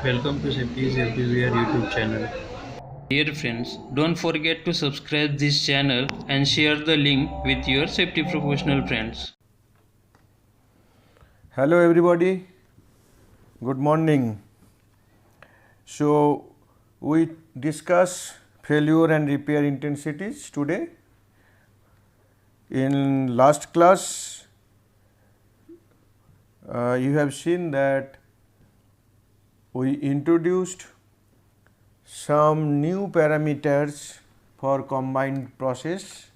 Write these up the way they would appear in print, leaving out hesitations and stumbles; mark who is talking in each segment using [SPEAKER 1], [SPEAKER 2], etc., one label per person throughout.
[SPEAKER 1] Welcome to Safety is Everywhere YouTube channel. Dear friends, don't forget to subscribe this channel and share the link with your safety professional friends.
[SPEAKER 2] Hello everybody, good morning. So we discuss failure and repair intensities today. In last class you have seen that we introduced some new parameters for combined process,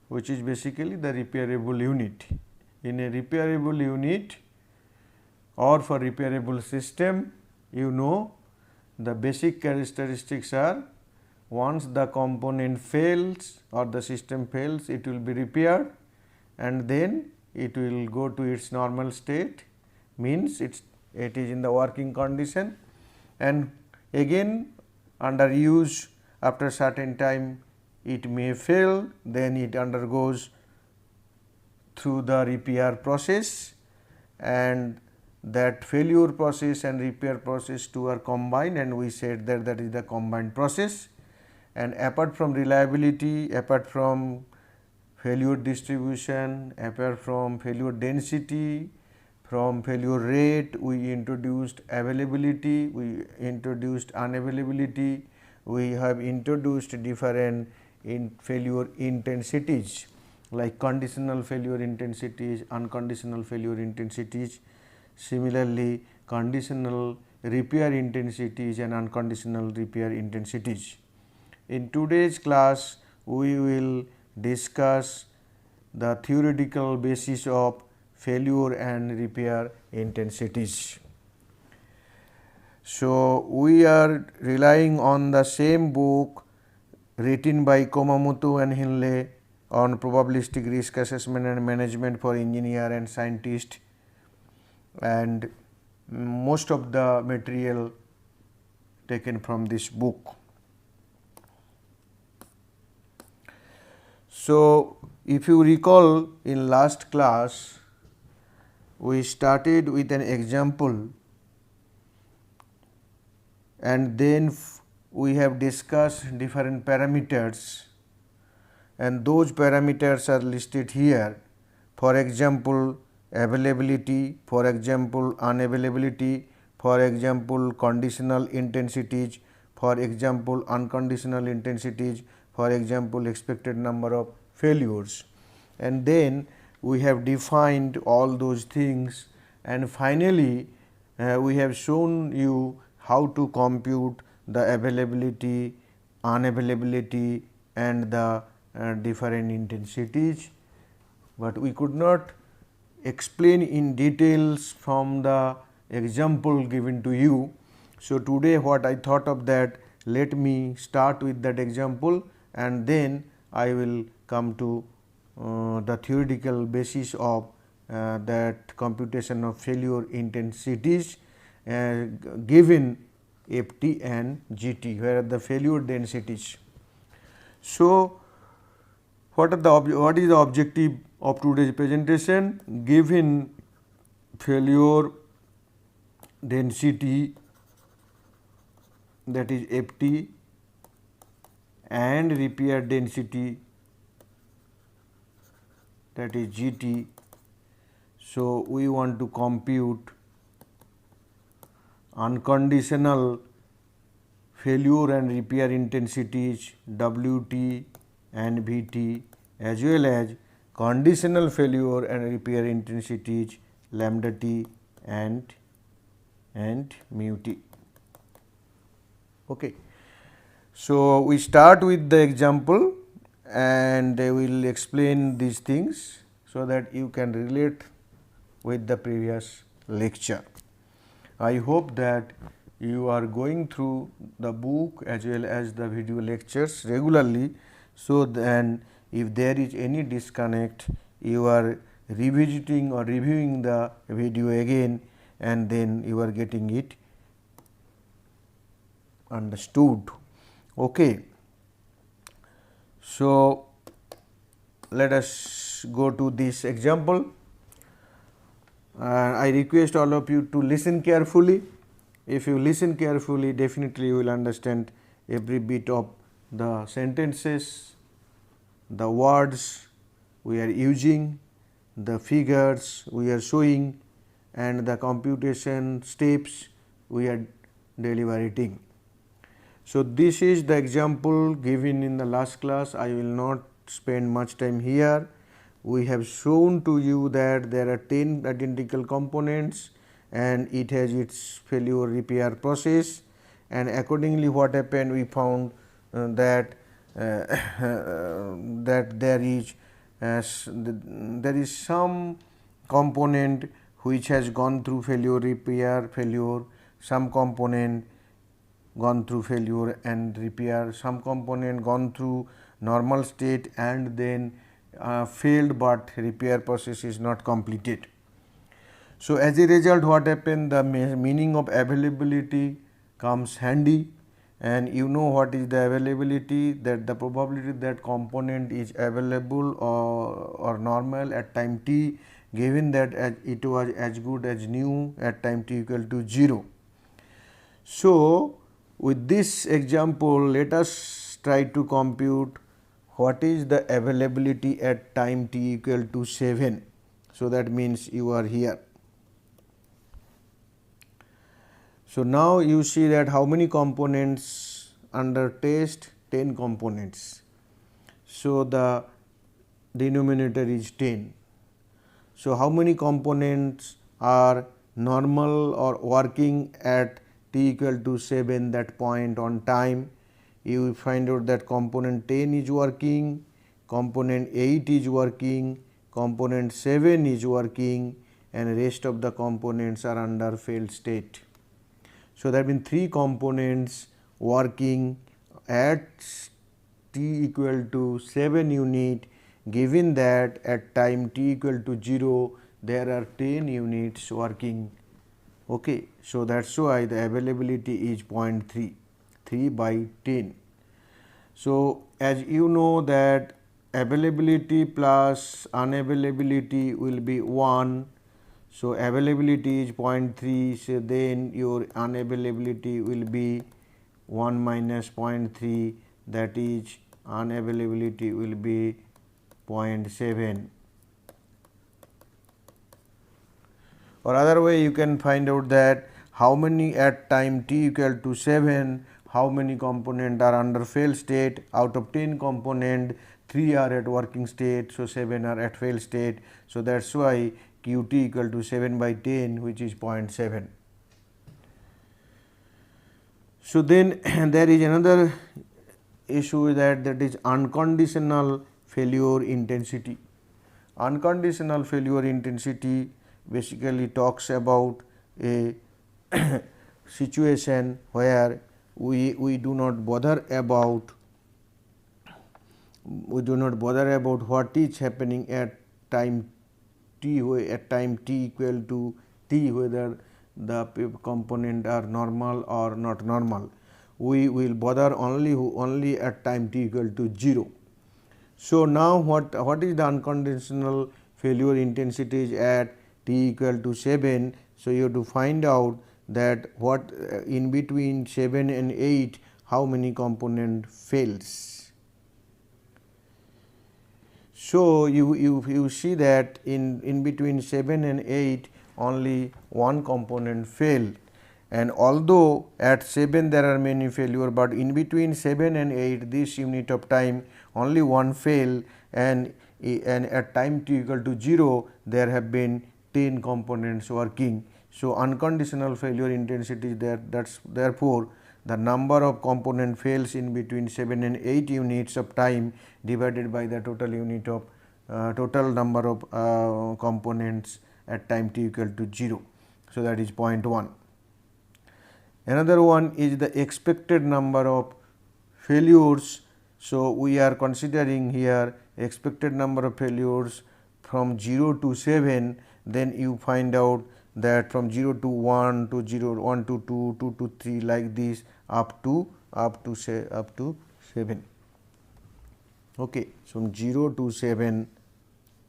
[SPEAKER 2] which is basically the repairable unit. In a repairable unit or for repairable system, you know the basic characteristics are: once the component fails or the system fails, it will be repaired and then it will go to its normal state, means it is in the working condition, and again under use after certain time it may fail, then it undergoes through the repair process, and that failure process and repair process two are combined, and we said that that is the combined process. And apart from reliability, apart from failure distribution, apart from failure density, from failure rate, we introduced availability, we introduced unavailability, we have introduced different failure intensities like conditional failure intensities, unconditional failure intensities, similarly conditional repair intensities and unconditional repair intensities. In today's class, we will discuss the theoretical basis of failure and repair intensities. So, we are relying on the same book written by Komamoto and Hinley on probabilistic risk assessment and management for engineer and scientist, and most of the material taken from this book. So, if you recall, in last class we started with an example and then we have discussed different parameters, and those parameters are listed here. For example, availability, for example, unavailability, for example, conditional intensities, for example, unconditional intensities, for example, expected number of failures, and then we have defined all those things, and finally we have shown you how to compute the availability, unavailability and the different intensities, but we could not explain in details from the example given to you. So, today what I thought of that, let me start with that example and then I will come to the theoretical basis of that computation of failure intensities given Ft and Gt, where are the failure densities. So, what is the objective of today's presentation? Given failure density, that is Ft, and repair density, that is Gt. So, we want to compute unconditional failure and repair intensities Wt and Vt, as well as conditional failure and repair intensities lambda t and mu t. Okay. So, we start with the example and I will explain these things so that you can relate with the previous lecture. I hope that you are going through the book as well as the video lectures regularly, so then if there is any disconnect, you are revisiting or reviewing the video again and then you are getting it understood. Okay. So, let us go to this example. I request all of you to listen carefully If you listen carefully, definitely you will understand every bit of the sentences, the words we are using, the figures we are showing, and the computation steps we are deliberating. So, this is the example given in the last class. I will not spend much time here. We have shown to you that there are 10 identical components and it has its failure repair process, and accordingly what happened, we found that that there is some component which has gone through failure repair failure, some component gone through failure and repair, some component gone through normal state and then failed, but repair process is not completed. So, as a result what happened, the meaning of availability comes handy, and you know what is the availability, that the probability that component is available or normal at time t, given that it was as good as new at time t equal to 0. So, with this example, let us try to compute what is the availability at time t equal to 7. So, that means you are here. So, now you see that how many components under test, 10 components. So, the denominator is 10. So, how many components are normal or working at t equal to 7, that point on time? You will find out that component 10 is working, component 8 is working, component 7 is working, and rest of the components are under failed state. So, there have been 3 components working at t equal to 7 unit, given that at time t equal to 0 there are 10 units working. Okay. So, that is why the availability is 0.3, 3 by 10. So, as you know that availability plus unavailability will be 1. So, availability is 0.3, so then your unavailability will be 1 minus 0.3, that is unavailability will be 0.7. Or other way you can find out that how many at time t equal to 7, how many components are under fail state. Out of 10 component, 3 are at working state, so 7 are at fail state. So, that is why Qt equal to 7 by 10, which is 0.7. So, then there is another issue that is unconditional failure intensity. Unconditional failure intensity basically talks about a situation where we do not bother about what is happening at time t, at time t equal to t, whether the component are normal or not normal. We will bother only at time t equal to 0. So, now what is the unconditional failure intensity is at t equal to 7. So, you have to find out that what in between 7 and 8 how many component fails. So, you see that in between 7 and 8 only one component failed, and although at 7 there are many failure, but in between 7 and 8 this unit of time only one failed, and at time t equal to 0 there have been 10 components working. So, unconditional failure intensity is there, that is therefore, the number of component fails in between 7 and 8 units of time divided by the total unit of total number of components at time t equal to 0. So, that is 0.1. Another one is the expected number of failures. So, we are considering here expected number of failures from 0 to 7, then you find out that from 0 to 1 to 0, 1 to 2, 2 to 3, like this up to 7. Okay. So, from 0 to 7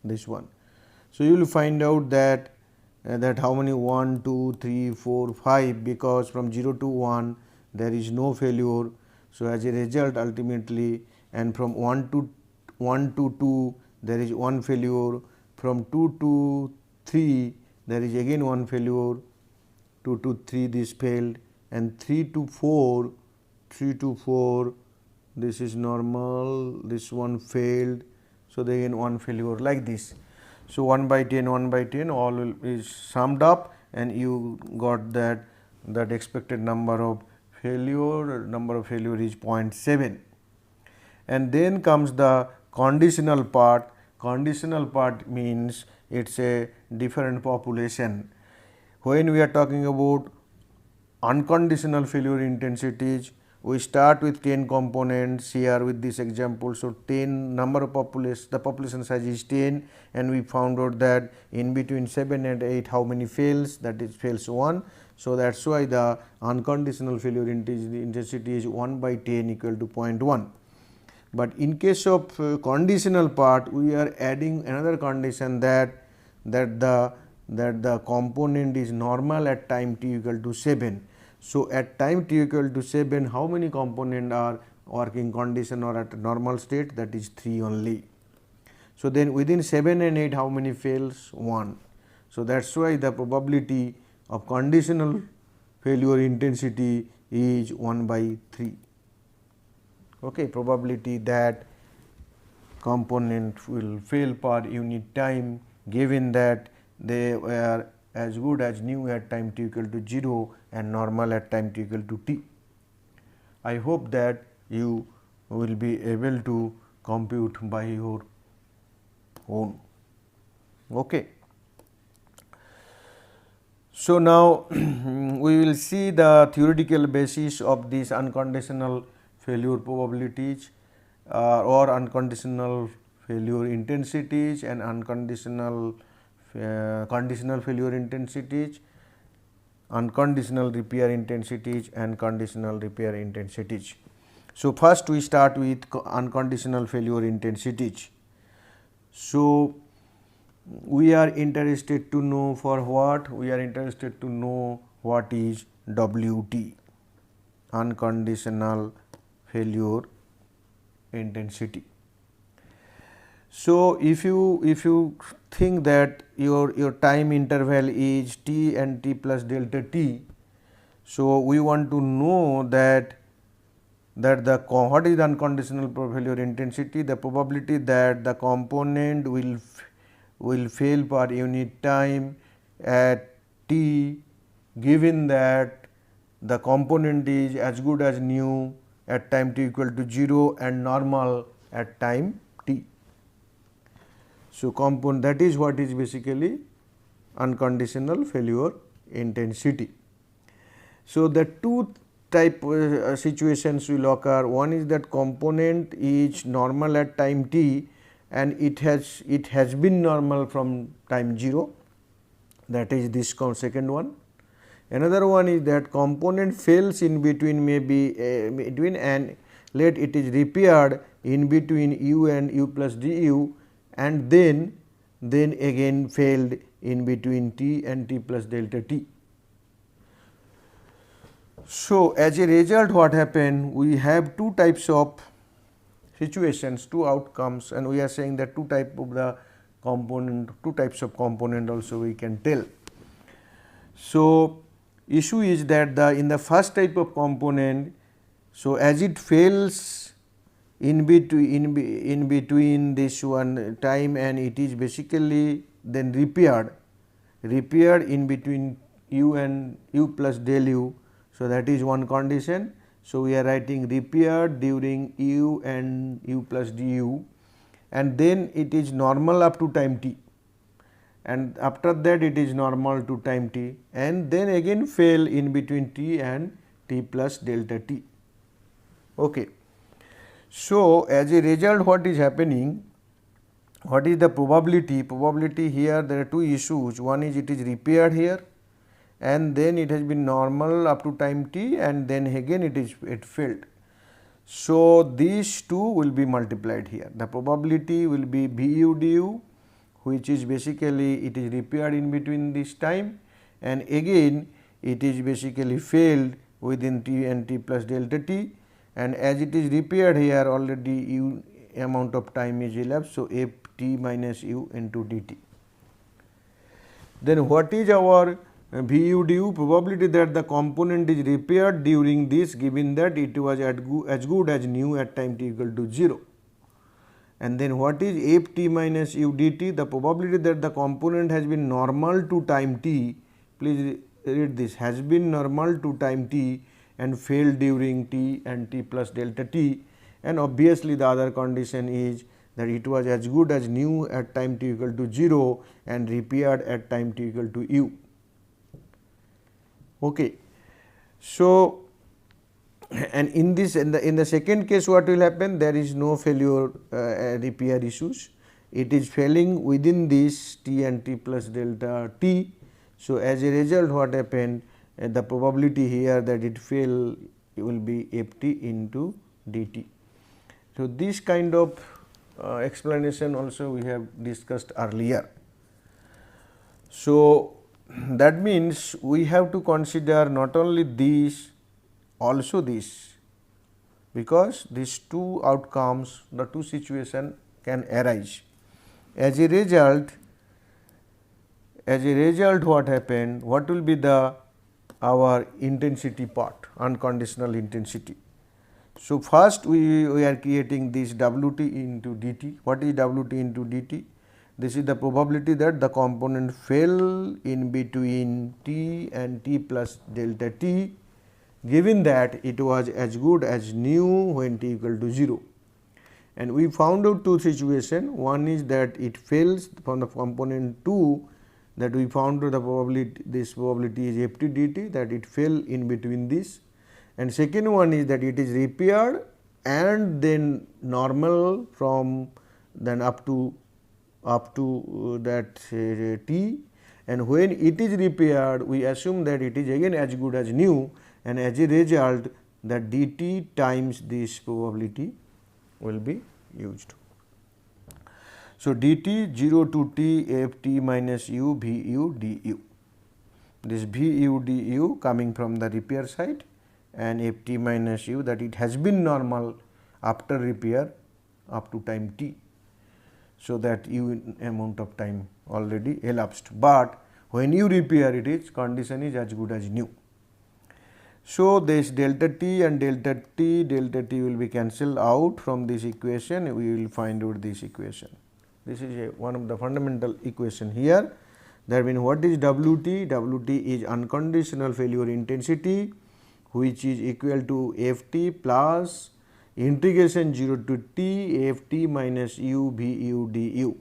[SPEAKER 2] this one. So, you will find out that that how many 1, 2, 3, 4, 5, because from 0 to 1 there is no failure. So, as a result ultimately, and from 1 to 2 there is one failure, from 2 to 3 there is again one failure, 2 to 3 this failed, and 3 to 4 this is normal, this one failed. So, they again one failure like this. So, 1 by 10 all is summed up, and you got that expected number of failure is 0.7. And then comes the conditional part. Conditional part means it is a different population. When we are talking about unconditional failure intensities, we start with 10 components here with this example. So, 10 number of population, the population size is 10, and we found out that in between 7 and 8 how many fails, that is fails 1. So, that is why the unconditional failure intensity is 1 by 10 equal to 0.1. But in case of conditional part, we are adding another condition that the component is normal at time t equal to 7. So, at time t equal to 7, how many components are working condition or at normal state? That is 3 only. So, then within 7 and 8 how many fails? 1. So, that is why the probability of conditional failure intensity is 1 by 3. Okay, probability that component will fail per unit time, given that they were as good as new at time t equal to 0 and normal at time t equal to t. I hope that you will be able to compute by your own. Okay. So, now we will see the theoretical basis of these unconditional failure probabilities or unconditional failure intensities and unconditional conditional failure intensities, unconditional repair intensities and conditional repair intensities. So, first we start with unconditional failure intensities. So, we are interested to know for what? We are interested to know what is WT, unconditional failure intensity. So, if you think that your time interval is t and t plus delta t, so we want to know that what is the unconditional failure intensity? The probability that the component will fail per unit time at t, given that the component is as good as new at time t equal to 0 and normal at time t. So, component, that is what is basically unconditional failure intensity. So, the two type situations will occur. One is that component is normal at time t and it has been normal from time 0, that is this second one. Another one is that component fails in between, maybe between, and let it is repaired in between u and u plus du, and then again failed in between t and t plus delta t. So, as a result what happened, we have two types of situations, two outcomes, and we are saying that two types of component also we can tell. So, issue is that in the first type of component, so as it fails in between this one time and it is basically then repaired in between u and u plus del u. So, that is one condition. So, we are writing repaired during u and u plus du, and then it is normal up to time t, and after that it is normal to time t, and then again fail in between t and t plus delta t. Okay. So, as a result what is happening, what is the probability? Probability here there are two issues. One is it is repaired here and then it has been normal up to time t and then again it failed. So, these two will be multiplied here. The probability will be bu du, which is basically it is repaired in between this time, and again it is basically failed within t and t plus delta t, and as it is repaired here already u amount of time is elapsed. So, f t minus u into dt. Then what is our VU du? Probability that the component is repaired during this, given that it was as good as new at time t equal to 0. And then what is f t minus u dt? The probability that the component has been normal to time t, please read this, has been normal to time t and failed during t and t plus delta t, and obviously the other condition is that it was as good as new at time t equal to 0 and repaired at time t equal to u. Okay. So, and in this in the second case what will happen, there is no failure repair issues, it is failing within this t and t plus delta t. So, as a result what happened, the probability here that it fail will be f t into dt. So, this kind of explanation also we have discussed earlier. So, that means we have to consider not only this, also this, because these two outcomes, the two situations can arise. As a result what happened, what will be the our intensity part, unconditional intensity. So, first we are creating this W t into d t. What is W t into d t? This is the probability that the component fell in between t and t plus delta t, given that it was as good as new when t equal to 0. And we found out two situations. One is that it fails from the component 2, that we found out the probability, this probability is f t dt, that it fell in between this, and second one is that it is repaired and then normal from then up to that t, and when it is repaired we assume that it is again as good as new, and as a result that dt times this probability will be used. So, dt 0 to t f t minus u v u du, this v u du coming from the repair side, and f t minus u that it has been normal after repair up to time t. So, that u amount of time already elapsed, but when you repair it is condition is as good as new. So, this delta t and delta t will be cancelled out from this equation, we will find out this equation. This is one of the fundamental equation here. That means what is W t? W t is unconditional failure intensity, which is equal to f t plus integration 0 to t f t minus u v u du.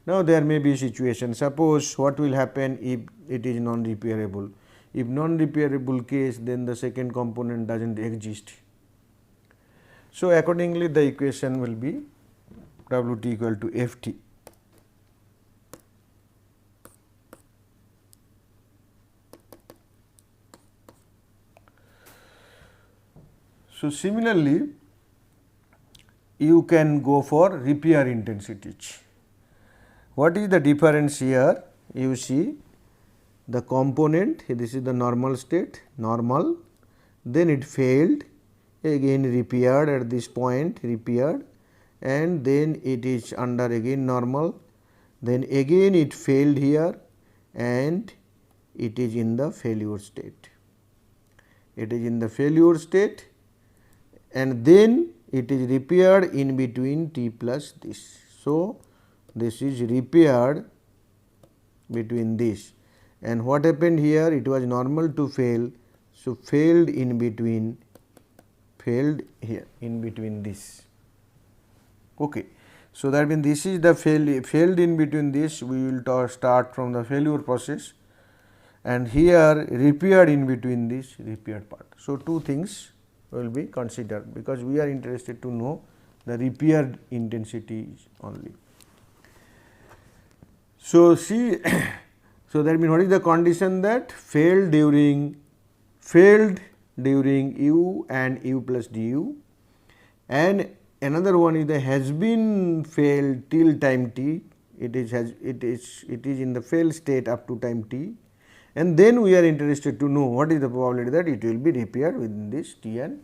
[SPEAKER 2] Now, there may be a situation, suppose what will happen if it is non-repairable. If non-repairable case, then the second component does not exist. So, accordingly the equation will be W t equal to f t. So, similarly you can go for repair intensities. What is the difference here? You see the component, this is the normal state, normal, then it failed, again repaired at this point, repaired, and then it is under again normal, then again it failed here and it is in the failure state. It is in the failure state and then it is repaired in between t plus this. So, this is repaired between this, and what happened here, it was normal to fail. So, failed in between, failed here in between this. Okay. So, that means this is the failed in between this, we will start from the failure process, and here repaired in between this repaired part. So, two things will be considered, because we are interested to know the repaired intensities only. So, see so that means what is the condition, that failed during u and u plus du, and another one is the has been failed till time t it is in the fail state up to time t, and then we are interested to know what is the probability that it will be repaired within this t and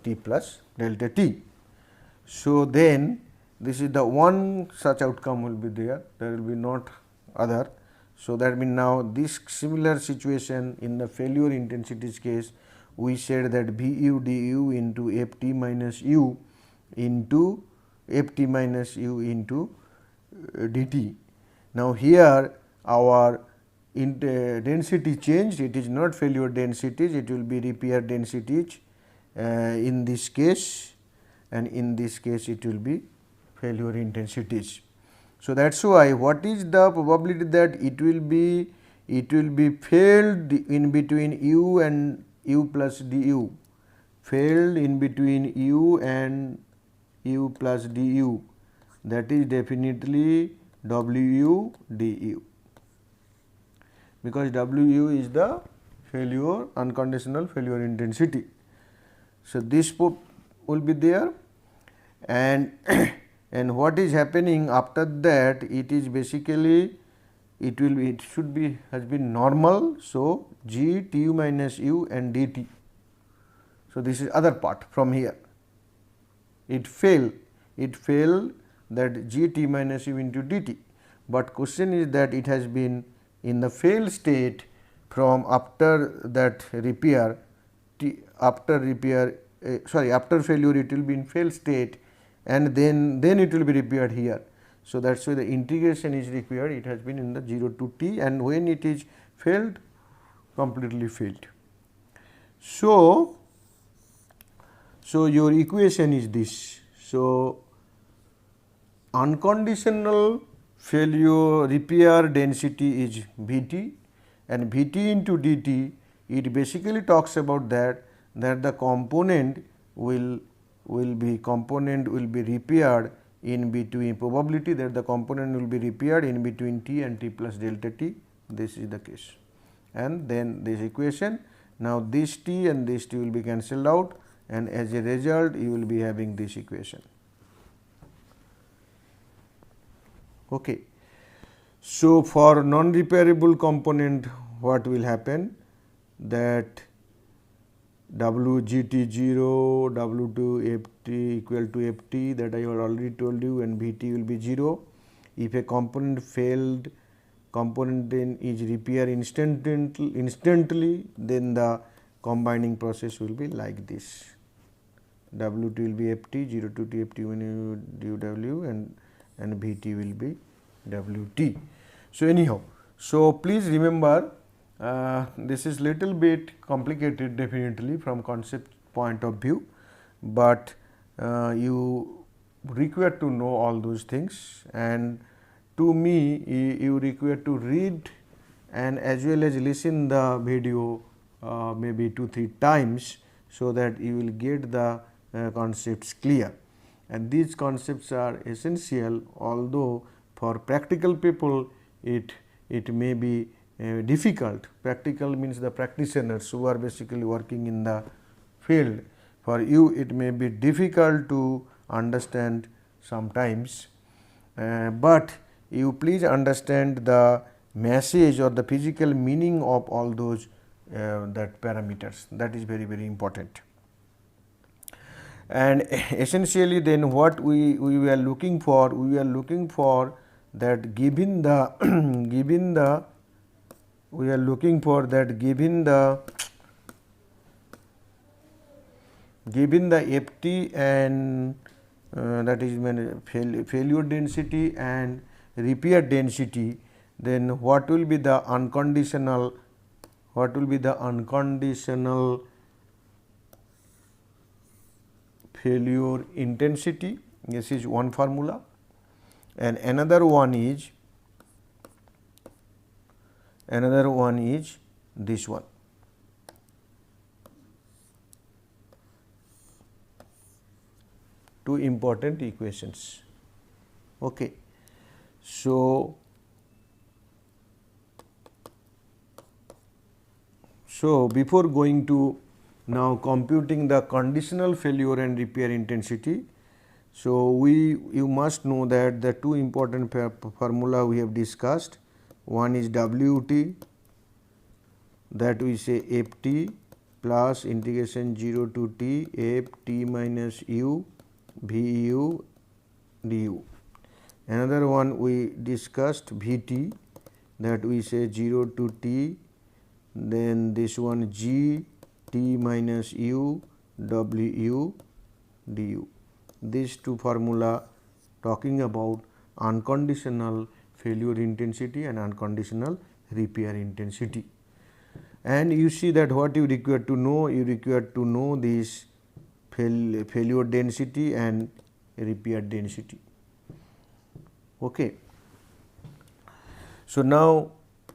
[SPEAKER 2] t plus delta t. So, then this is the one such outcome will be there, there will be not other. So, that means now this similar situation in the failure intensities case, we said that V u du into f t minus u into f t minus u into dt. Now, here our density changed, it is not failure densities, it will be repair densities in this case, and in this case it will be failure intensities. So, that is why what is the probability that it will be failed in between u and u plus du, failed in between u and u plus du, that is definitely W du, because W is the failure unconditional failure intensity. So, this will be there, and and what is happening after that, it is basically it should be has been normal. So, G T u minus u and dt. So, this is other part from here, it failed that G T minus u into dt, but question is that it has been in the fail state from after that repair after failure it will be in fail state, and then it will be repaired here. So, that is why the integration is required, it has been in the 0 to t, and when it is failed, completely failed. So, your equation is this. So, unconditional failure repair density is V t, and V t into dt, it basically talks about that the component will be repaired in between, probability that the component will be repaired in between t and t plus delta t, this is the case, and then this equation. Now, this t and this t will be cancelled out, and as a result you will be having this equation. Okay. So, for non repairable component, what will happen, that W g t 0, W 2 f t equal to f t, that I have already told you, and V t will be 0. If a component failed, component then is repaired instantly, then the combining process will be like this. W t will be f t, 0 to t f t when you do W, and V t will be W t. So, anyhow, so please remember, this is little bit complicated definitely from concept point of view, but you require to know all those things, and to me you require to read and as well as listen the video maybe 2-3 times, so that you will get the concepts clear, and these concepts are essential, although for practical people it may be difficult. Practical means the practitioners who are basically working in the field. For you it may be difficult to understand sometimes, but you please understand the message or the physical meaning of all those that parameters, that is very important. And essentially then what we were looking for, that given the we are looking for that given the f t and that is failure density and repair density, then what will be the unconditional failure intensity. This is one formula, and another one is this one. Two important equations. Okay. So, before going to now computing the conditional failure and repair intensity, So, you must know that the two important formula we have discussed, one is WT, that we say Ft plus integration 0 to t Ft minus u Vu du. Another one we discussed Vt, that we say 0 to t, then this one G t minus u Wu du. These two formula talking about unconditional failure intensity and unconditional repair intensity. And you see that what you require to know this failure density and repair density. Okay. So, now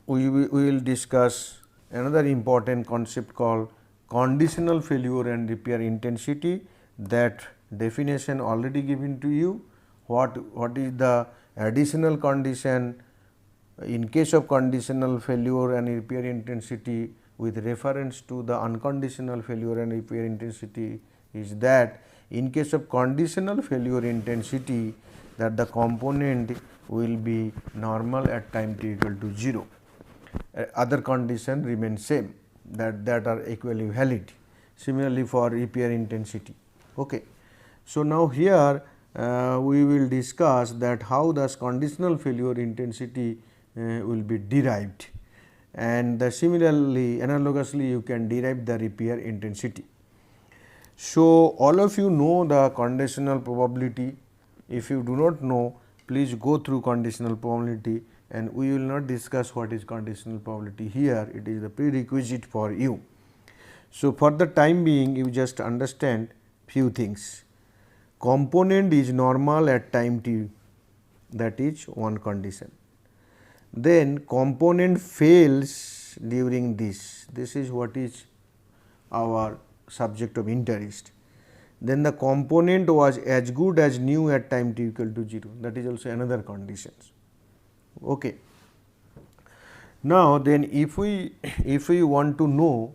[SPEAKER 2] we will discuss another important concept called conditional failure and repair intensity. That definition already given to you. What is the additional condition in case of conditional failure and repair intensity with reference to the unconditional failure and repair intensity is that in case of conditional failure intensity, that the component will be normal at time t equal to 0. Other condition remain same, that are equally valid. Similarly, for repair intensity. Okay. So, now here we will discuss that how this conditional failure intensity will be derived, and similarly analogously you can derive the repair intensity. So, all of you know the conditional probability. If you do not know, please go through conditional probability, and we will not discuss what is conditional probability here. It is the prerequisite for you. So, for the time being you just understand few things. Component is normal at time t, that is one condition. Then component fails during this is what is our subject of interest. Then the component was as good as new at time t equal to 0, that is also another condition. Okay. Now, then if we want to know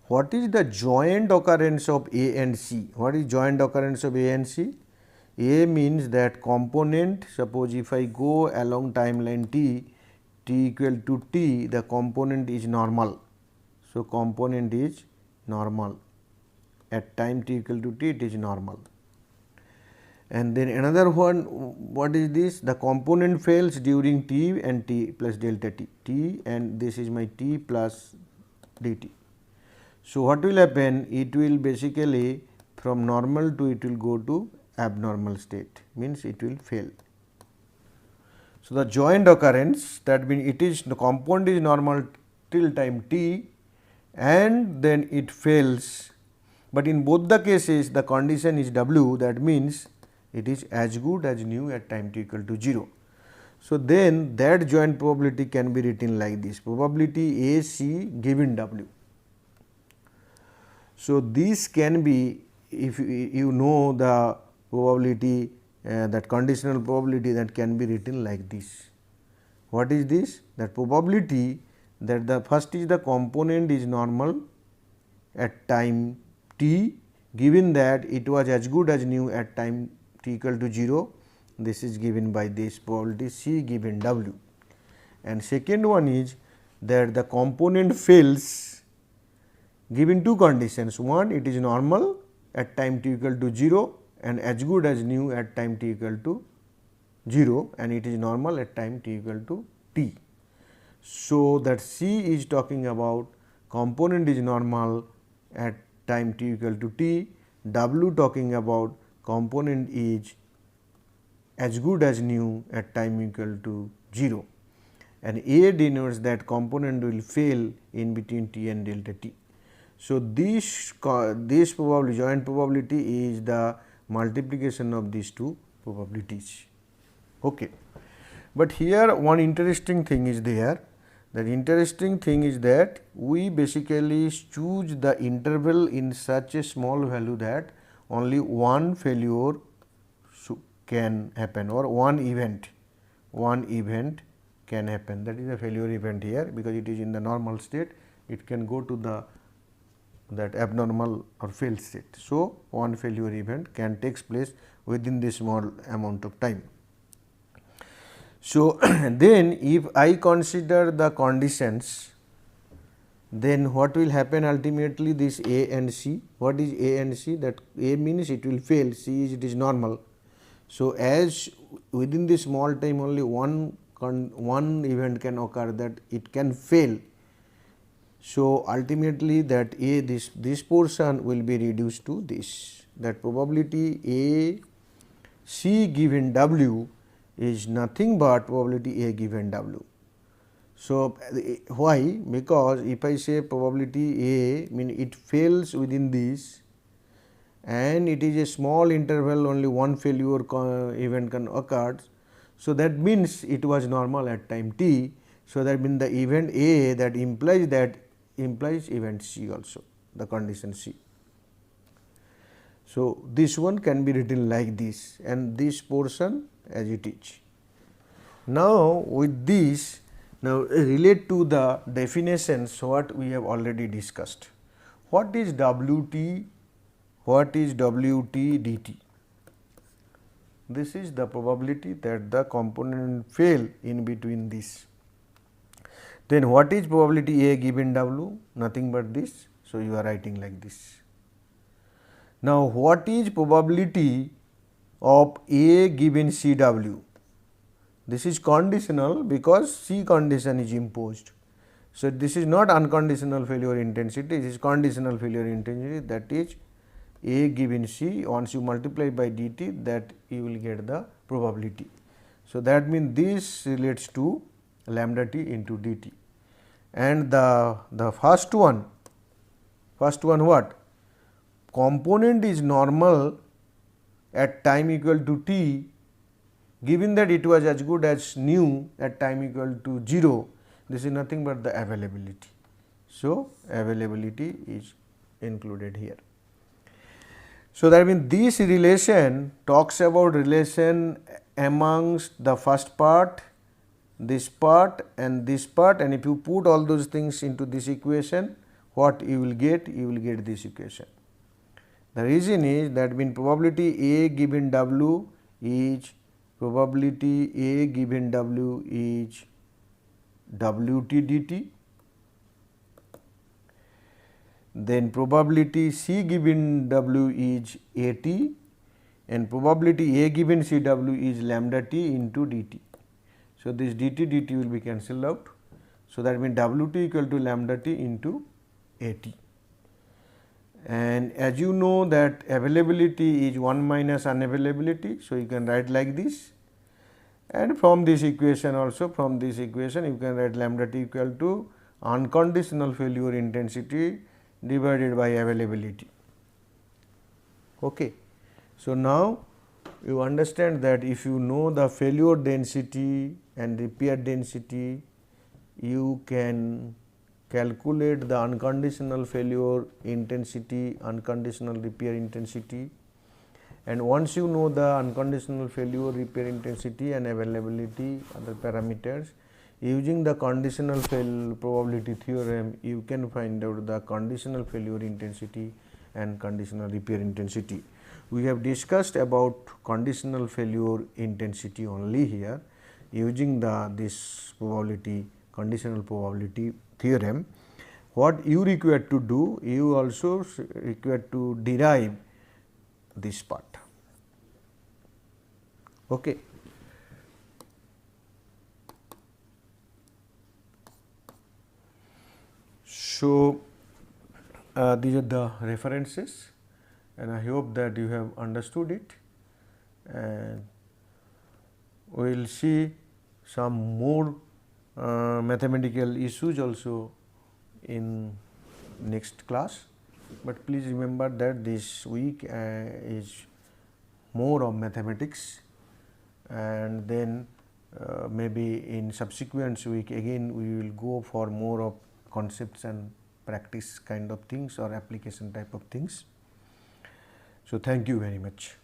[SPEAKER 2] what is the joint occurrence of A and C, what is joint occurrence of A and C? A means that component, suppose if I go along timeline t equal to t, the component is normal. So, component is normal at time t equal to t, it is normal. And then another one, what is this? The component fails during t and t plus delta t, and this is my t plus dt. So, what will happen? It will basically from normal to it will go to abnormal state, means it will fail. So, the joint occurrence, that means it is the component is normal till time t and then it fails, but in both the cases the condition is W, that means it is as good as new at time t equal to 0. So, then that joint probability can be written like this: probability A C given W. So, this can be, if you know the probability, that conditional probability, that can be written like this. What is this? That probability that the first is the component is normal at time t, given that it was as good as new at time t equal to 0, this is given by this probability C given W. And second one is that the component fails given two conditions: one, it is normal at time t equal to 0 and as good as new at time t equal to 0, and it is normal at time t equal to t. So, that C is talking about component is normal at time t equal to t, W talking about component is as good as new at time equal to 0, and A denotes that component will fail in between t and delta t. So, this probability, joint probability, is the multiplication of these two probabilities. Okay. But here one interesting thing is there. That interesting thing is that we basically choose the interval in such a small value that only one failure can happen, or one event can happen. That is a failure event here, because it is in the normal state, it can go to the that abnormal or failed state. So, one failure event can takes place within this small amount of time. So, then if I consider the conditions, then what will happen ultimately, this A and C. What is A and C? That A means it will fail, C is it is normal. So, as within this small time only one event can occur that it can fail. So, ultimately that A, this portion will be reduced to this, that probability A C given W is nothing but probability A given W. So, why? Because if I say probability A, mean it fails within this and it is a small interval, only one failure event can occur. So, that means it was normal at time t. So, that means the event A that implies event C also, the condition C. So, this one can be written like this and this portion as it is. Now, with this, now relate to the definitions what we have already discussed. What is WT? What is WT dt? This is the probability that the component fail in between this. Then what is probability A given W? Nothing but this. So, you are writing like this. Now, what is probability of A given CW? This is conditional because C condition is imposed. So, this is not unconditional failure intensity, this is conditional failure intensity, that is A given C. Once you multiply by dt, that you will get the probability. So, that means this relates to lambda t into dt, and the first one what? Component is normal at time equal to t, given that it was as good as nu at time equal to 0, this is nothing but the availability. So, availability is included here. So, that means this relation talks about relation amongst the first part, this part and this part, and if you put all those things into this equation, what you will get? You will get this equation. The reason is that mean probability A given W is probability A given W is WT dt, then probability C given W is AT, and probability A given CW is lambda t into dt. So, this dt will be cancelled out. So, that means WT equal to lambda t into AT. And as you know that availability is 1 minus unavailability. So, you can write like this, and from this equation also, from this equation you can write lambda t equal to unconditional failure intensity divided by availability. Okay. So, now you understand that if you know the failure density and repair density, you can calculate the unconditional failure intensity, unconditional repair intensity, and once you know the unconditional failure, repair intensity and availability other parameters, using the conditional fail probability theorem, you can find out the conditional failure intensity and conditional repair intensity. We have discussed about conditional failure intensity only here using this probability, conditional probability theorem. What you require to do, you also require to derive this part. Okay. So, these are the references, and I hope that you have understood it, and we will see some more mathematical issues also in next class, but please remember that this week is more of mathematics, and then maybe in subsequent week again we will go for more of concepts and practice kind of things or application type of things. So, thank you very much.